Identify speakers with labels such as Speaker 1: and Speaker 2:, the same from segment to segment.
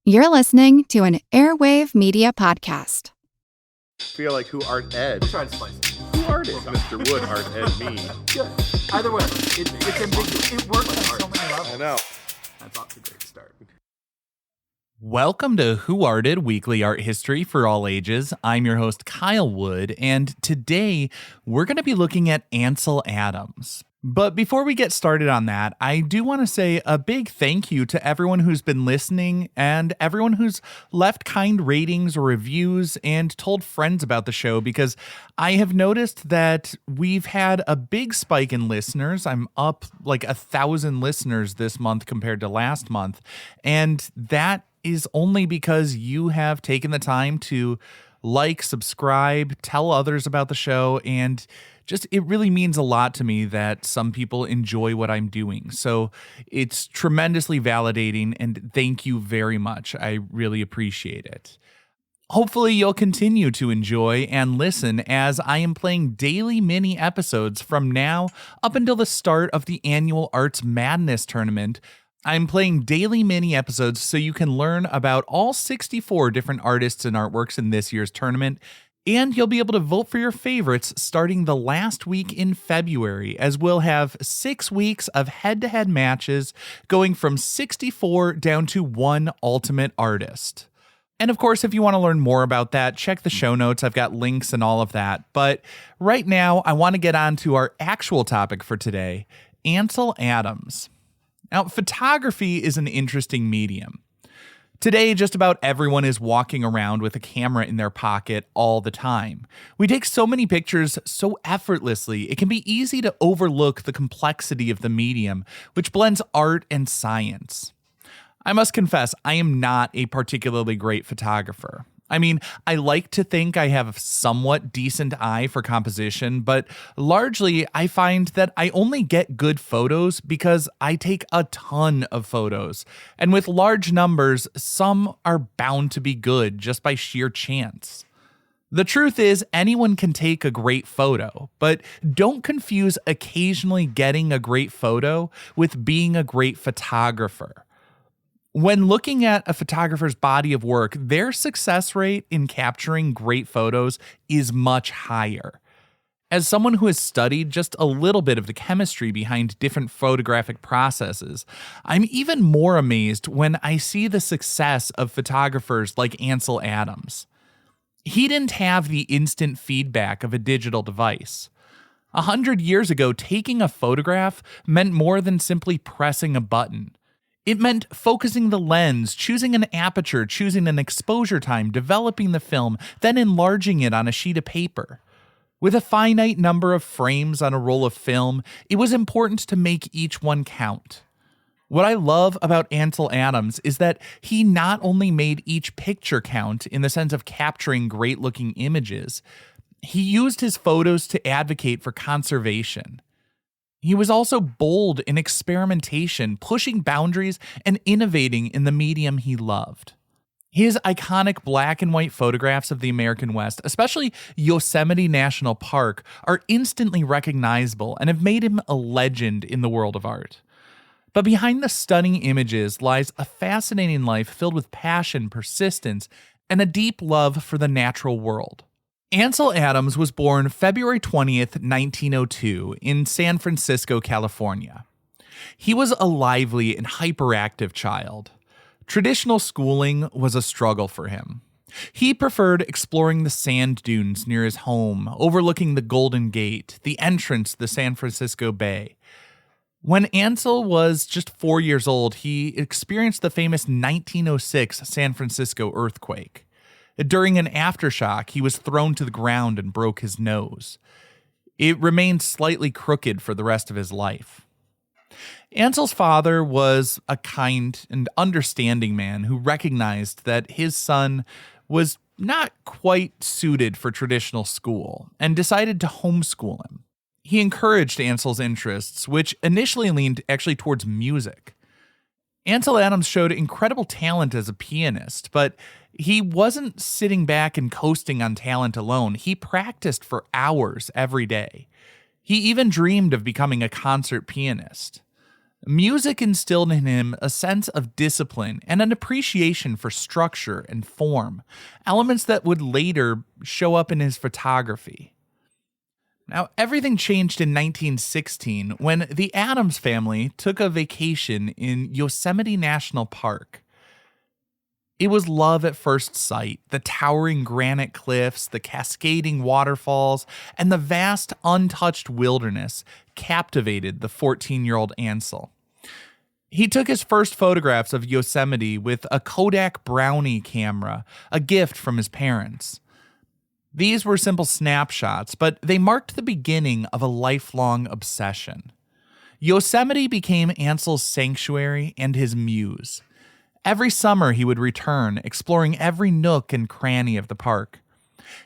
Speaker 1: You're listening to an Airwave Media Podcast.
Speaker 2: Feel like who art Ed?
Speaker 3: Try to spice it.
Speaker 2: Who art is Mr. Wood art Ed me?
Speaker 3: Good. Either way, it's ambiguous. It works on so many levels.
Speaker 2: I know.
Speaker 3: That's off to a great start.
Speaker 4: Welcome to Who Arted, weekly art history for all ages. I'm your host, Kyle Wood, and today we're going to be looking at Ansel Adams. But before we get started on that, I do want to say a big thank you to everyone who's been listening and everyone who's left kind ratings or reviews and told friends about the show, because I have noticed that we've had a big spike in listeners. I'm up like 1,000 listeners this month compared to last month, and that is only because you have taken the time to like, subscribe, tell others about the show, and just it really means a lot to me that some people enjoy what I'm doing. So it's tremendously validating, and thank you very much. I really appreciate it. Hopefully you'll continue to enjoy and listen as I am playing daily mini episodes from now up until the start of the annual Arts Madness tournament. I'm playing daily mini episodes so you can learn about all 64 different artists and artworks in this year's tournament, and you'll be able to vote for your favorites starting the last week in February, as we'll have 6 weeks of head-to-head matches going from 64 down to one ultimate artist. And of course, if you want to learn more about that, check the show notes. I've got links and all of that. But right now, I want to get on to our actual topic for today, Ansel Adams. Now, photography is an interesting medium. Today, just about everyone is walking around with a camera in their pocket all the time. We take so many pictures so effortlessly, it can be easy to overlook the complexity of the medium, which blends art and science. I must confess, I am not a particularly great photographer. I mean, I like to think I have a somewhat decent eye for composition, but largely I find that I only get good photos because I take a ton of photos. And with large numbers, some are bound to be good just by sheer chance. The truth is, anyone can take a great photo, but don't confuse occasionally getting a great photo with being a great photographer. When looking at a photographer's body of work, their success rate in capturing great photos is much higher. As someone who has studied just a little bit of the chemistry behind different photographic processes, I'm even more amazed when I see the success of photographers like Ansel Adams. He didn't have the instant feedback of a digital device. 100 years ago, taking a photograph meant more than simply pressing a button. It meant focusing the lens, choosing an aperture, choosing an exposure time, developing the film, then enlarging it on a sheet of paper. With a finite number of frames on a roll of film, it was important to make each one count. What I love about Ansel Adams is that he not only made each picture count in the sense of capturing great-looking images, he used his photos to advocate for conservation. He was also bold in experimentation, pushing boundaries and innovating in the medium he loved. His iconic black and white photographs of the American West, especially Yosemite National Park, are instantly recognizable and have made him a legend in the world of art. But behind the stunning images lies a fascinating life filled with passion, persistence, and a deep love for the natural world. Ansel Adams was born February 20th, 1902 in San Francisco, California. He was a lively and hyperactive child. Traditional schooling was a struggle for him. He preferred exploring the sand dunes near his home, overlooking the Golden Gate, the entrance to the San Francisco Bay. When Ansel was just 4 years old, he experienced the famous 1906 San Francisco earthquake. During an aftershock, he was thrown to the ground and broke his nose. It remained slightly crooked for the rest of his life. Ansel's father was a kind and understanding man who recognized that his son was not quite suited for traditional school and decided to homeschool him. He encouraged Ansel's interests, which initially leaned actually towards music. Ansel Adams showed incredible talent as a pianist, but he wasn't sitting back and coasting on talent alone. He practiced for hours every day. He even dreamed of becoming a concert pianist. Music instilled in him a sense of discipline and an appreciation for structure and form, elements that would later show up in his photography. Now, everything changed in 1916 when the Adams family took a vacation in Yosemite National Park. It was love at first sight. The towering granite cliffs, the cascading waterfalls, and the vast, untouched wilderness captivated the 14-year-old Ansel. He took his first photographs of Yosemite with a Kodak Brownie camera, a gift from his parents. These were simple snapshots, but they marked the beginning of a lifelong obsession. Yosemite became Ansel's sanctuary and his muse. Every summer he would return, exploring every nook and cranny of the park.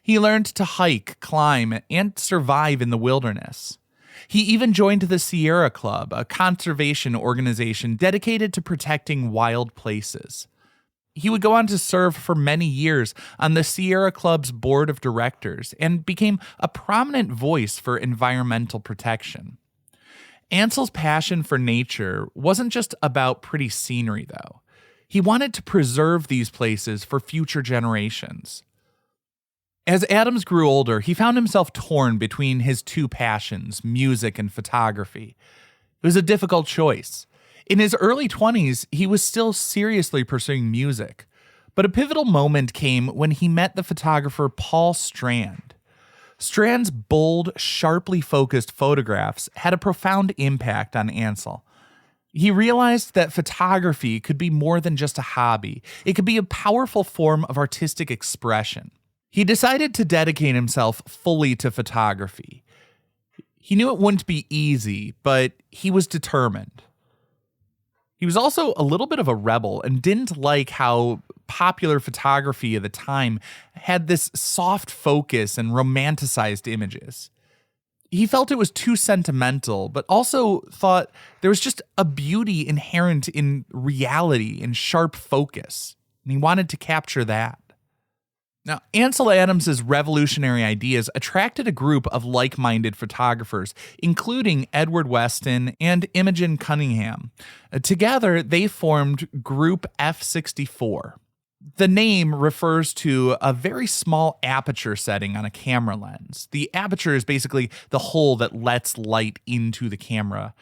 Speaker 4: He learned to hike, climb, and survive in the wilderness. He even joined the Sierra Club, a conservation organization dedicated to protecting wild places. He would go on to serve for many years on the Sierra Club's board of directors and became a prominent voice for environmental protection. Ansel's passion for nature wasn't just about pretty scenery, though. He wanted to preserve these places for future generations. As Adams grew older, he found himself torn between his two passions, music and photography. It was a difficult choice. In his early 20s, he was still seriously pursuing music, but a pivotal moment came when he met the photographer Paul Strand. Strand's bold, sharply focused photographs had a profound impact on Ansel. He realized that photography could be more than just a hobby. It could be a powerful form of artistic expression. He decided to dedicate himself fully to photography. He knew it wouldn't be easy, but he was determined. He was also a little bit of a rebel and didn't like how popular photography of the time had this soft focus and romanticized images. He felt it was too sentimental, but also thought there was just a beauty inherent in reality and sharp focus, and he wanted to capture that. Now, Ansel Adams' revolutionary ideas attracted a group of like-minded photographers, including Edward Weston and Imogen Cunningham. Together, they formed Group F64. The name refers to a very small aperture setting on a camera lens. The aperture is basically the hole that lets light into the camera.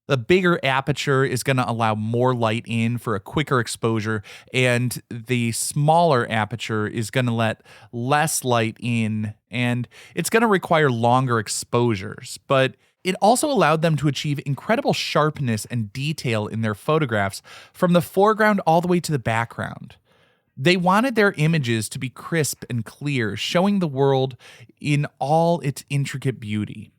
Speaker 4: The bigger aperture is going to allow more light in for a quicker exposure, and the smaller aperture is going to let less light in, and it's going to require longer exposures. But it also allowed them to achieve incredible sharpness and detail in their photographs from the foreground all the way to the background. They wanted their images to be crisp and clear, showing the world in all its intricate beauty.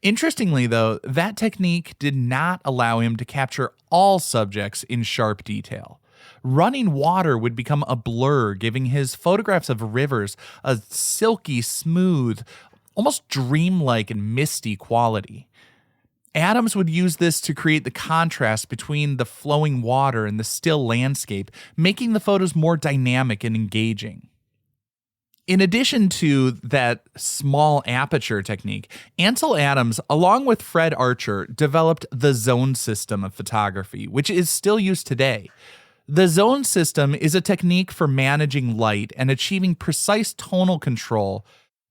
Speaker 4: Interestingly, though, that technique did not allow him to capture all subjects in sharp detail. Running water would become a blur, giving his photographs of rivers a silky, smooth, almost dreamlike and misty quality. Adams would use this to create the contrast between the flowing water and the still landscape, making the photos more dynamic and engaging. In addition to that small aperture technique, Ansel Adams, along with Fred Archer, developed the zone system of photography, which is still used today. The zone system is a technique for managing light and achieving precise tonal control.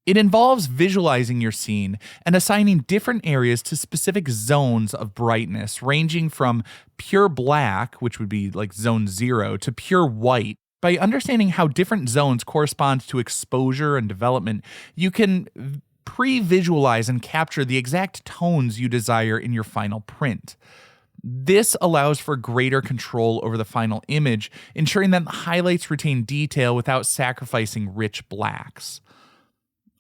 Speaker 4: It involves visualizing your scene and assigning different areas to specific zones of brightness, ranging from pure black, which would be like zone 0, to pure white. By understanding how different zones correspond to exposure and development, you can pre-visualize and capture the exact tones you desire in your final print. This allows for greater control over the final image, ensuring that the highlights retain detail without sacrificing rich blacks.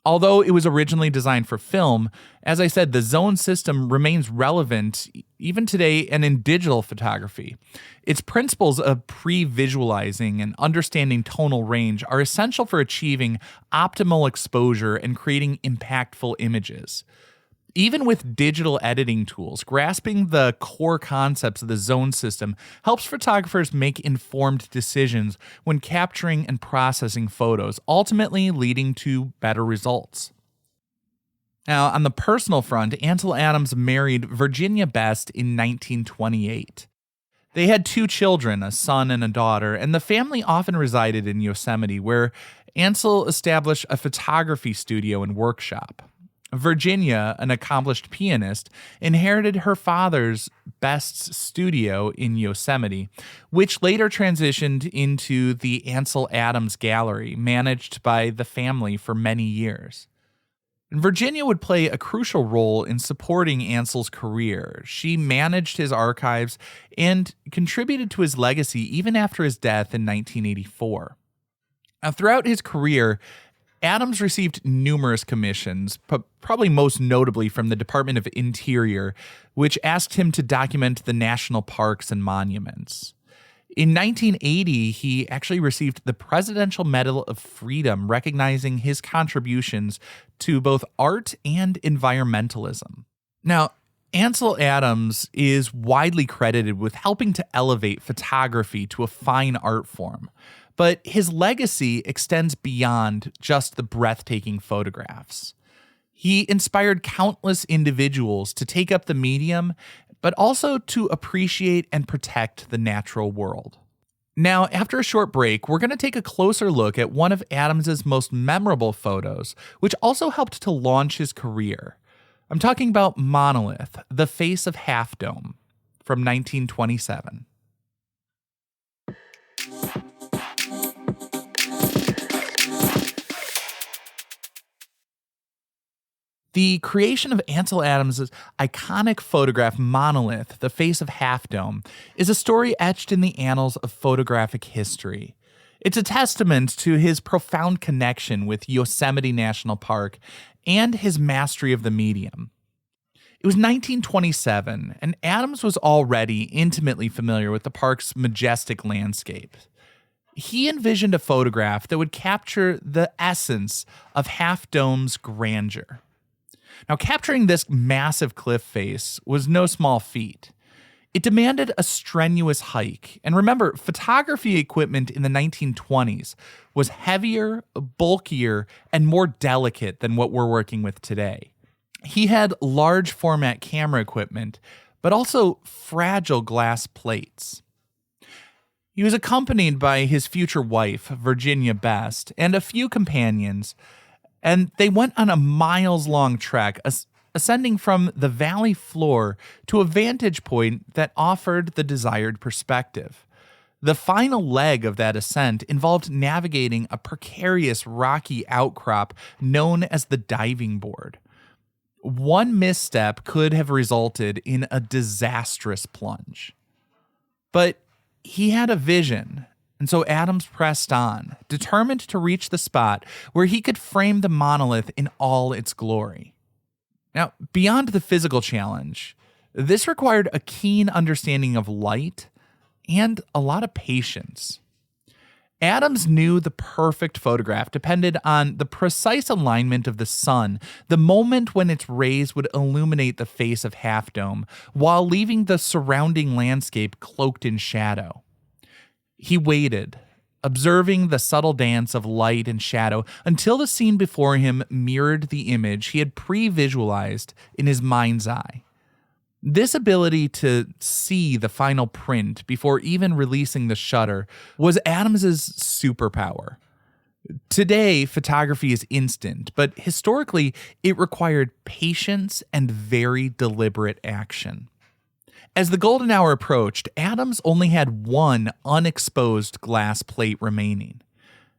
Speaker 4: Although it was originally designed for film, as I said, the zone system remains relevant even today and in digital photography. Its principles of pre-visualizing and understanding tonal range are essential for achieving optimal exposure and creating impactful images. Even with digital editing tools, grasping the core concepts of the zone system helps photographers make informed decisions when capturing and processing photos, ultimately leading to better results. Now, on the personal front, Ansel Adams married Virginia Best in 1928. They had 2 children, a son and a daughter, and the family often resided in Yosemite, where Ansel established a photography studio and workshop. Virginia, an accomplished pianist, inherited her father's Best's studio in Yosemite, which later transitioned into the Ansel Adams Gallery, managed by the family for many years. And Virginia would play a crucial role in supporting Ansel's career. She managed his archives and contributed to his legacy even after his death in 1984. Now, throughout his career, Adams received numerous commissions, probably most notably from the Department of Interior, which asked him to document the national parks and monuments. In 1980, he actually received the Presidential Medal of Freedom, recognizing his contributions to both art and environmentalism. Now, Ansel Adams is widely credited with helping to elevate photography to a fine art form. But his legacy extends beyond just the breathtaking photographs. He inspired countless individuals to take up the medium, but also to appreciate and protect the natural world. Now, after a short break, we're going to take a closer look at one of Adams's most memorable photos, which also helped to launch his career. I'm talking about Monolith, the face of Half Dome, from 1927. The creation of Ansel Adams' iconic photograph Monolith, the face of Half Dome, is a story etched in the annals of photographic history. It's a testament to his profound connection with Yosemite National Park and his mastery of the medium. It was 1927, and Adams was already intimately familiar with the park's majestic landscape. He envisioned a photograph that would capture the essence of Half Dome's grandeur. Now, capturing this massive cliff face was no small feat. It demanded a strenuous hike. And remember, photography equipment in the 1920s was heavier, bulkier, and more delicate than what we're working with today. He had large format camera equipment, but also fragile glass plates. He was accompanied by his future wife, Virginia Best, and a few companions, and they went on a miles-long trek, ascending from the valley floor to a vantage point that offered the desired perspective. The final leg of that ascent involved navigating a precarious rocky outcrop known as the diving board. One misstep could have resulted in a disastrous plunge. But he had a vision. And so Adams pressed on, determined to reach the spot where he could frame the monolith in all its glory. Now, beyond the physical challenge, this required a keen understanding of light and a lot of patience. Adams knew the perfect photograph depended on the precise alignment of the sun, the moment when its rays would illuminate the face of Half Dome, while leaving the surrounding landscape cloaked in shadow. He waited, observing the subtle dance of light and shadow until the scene before him mirrored the image he had pre-visualized in his mind's eye. This ability to see the final print before even releasing the shutter was Adams's superpower. Today, photography is instant, but historically, it required patience and very deliberate action. As the golden hour approached, Adams only had one unexposed glass plate remaining.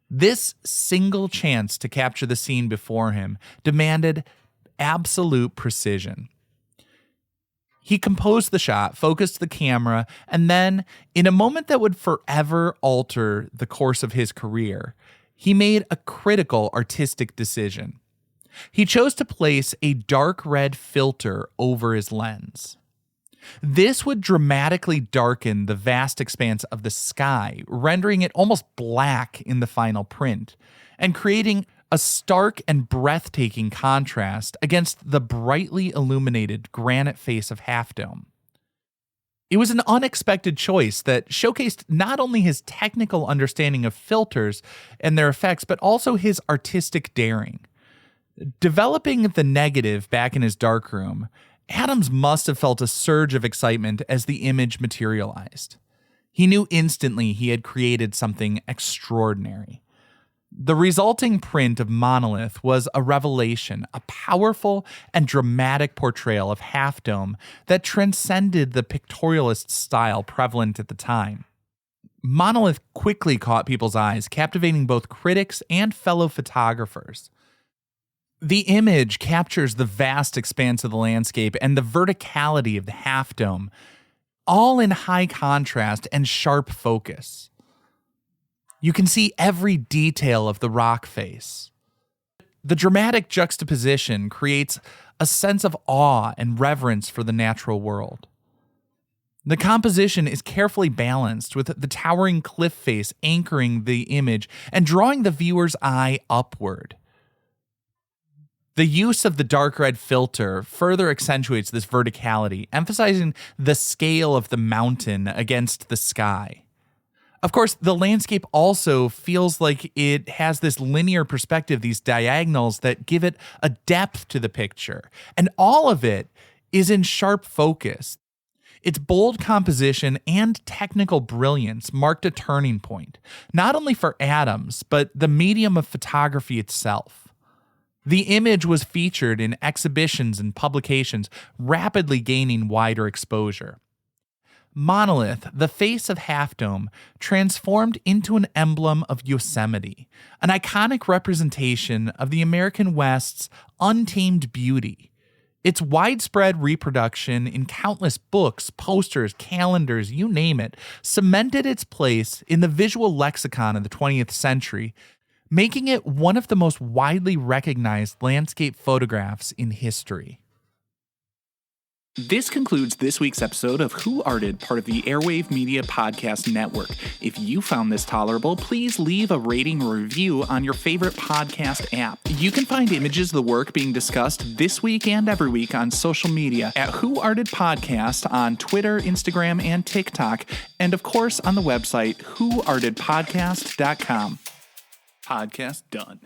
Speaker 4: This single chance to capture the scene before him demanded absolute precision. He composed the shot, focused the camera, and then, in a moment that would forever alter the course of his career, he made a critical artistic decision. He chose to place a dark red filter over his lens. This would dramatically darken the vast expanse of the sky, rendering it almost black in the final print, and creating a stark and breathtaking contrast against the brightly illuminated granite face of Half Dome. It was an unexpected choice that showcased not only his technical understanding of filters and their effects, but also his artistic daring. Developing the negative back in his darkroom, Adams must have felt a surge of excitement as the image materialized. He knew instantly he had created something extraordinary. The resulting print of Monolith was a revelation, a powerful and dramatic portrayal of Half Dome that transcended the pictorialist style prevalent at the time. Monolith quickly caught people's eyes, captivating both critics and fellow photographers. The image captures the vast expanse of the landscape and the verticality of the Half Dome, all in high contrast and sharp focus. You can see every detail of the rock face. The dramatic juxtaposition creates a sense of awe and reverence for the natural world. The composition is carefully balanced, with the towering cliff face anchoring the image and drawing the viewer's eye upward. The use of the dark red filter further accentuates this verticality, emphasizing the scale of the mountain against the sky. Of course, the landscape also feels like it has this linear perspective, these diagonals that give it a depth to the picture. And all of it is in sharp focus. Its bold composition and technical brilliance marked a turning point, not only for Adams, but the medium of photography itself. The image was featured in exhibitions and publications, rapidly gaining wider exposure. Monolith, the face of Half Dome, transformed into an emblem of Yosemite, an iconic representation of the American West's untamed beauty. Its widespread reproduction in countless books, posters, calendars, you name it, cemented its place in the visual lexicon of the 20th century, making it one of the most widely recognized landscape photographs in history.
Speaker 5: This concludes this week's episode of Who Arted, part of the Airwave Media Podcast Network. If you found this tolerable, please leave a rating or review on your favorite podcast app. You can find images of the work being discussed this week and every week on social media at Who Arted Podcast on Twitter, Instagram, and TikTok, and of course on the website whoartedpodcast.com. Podcast done.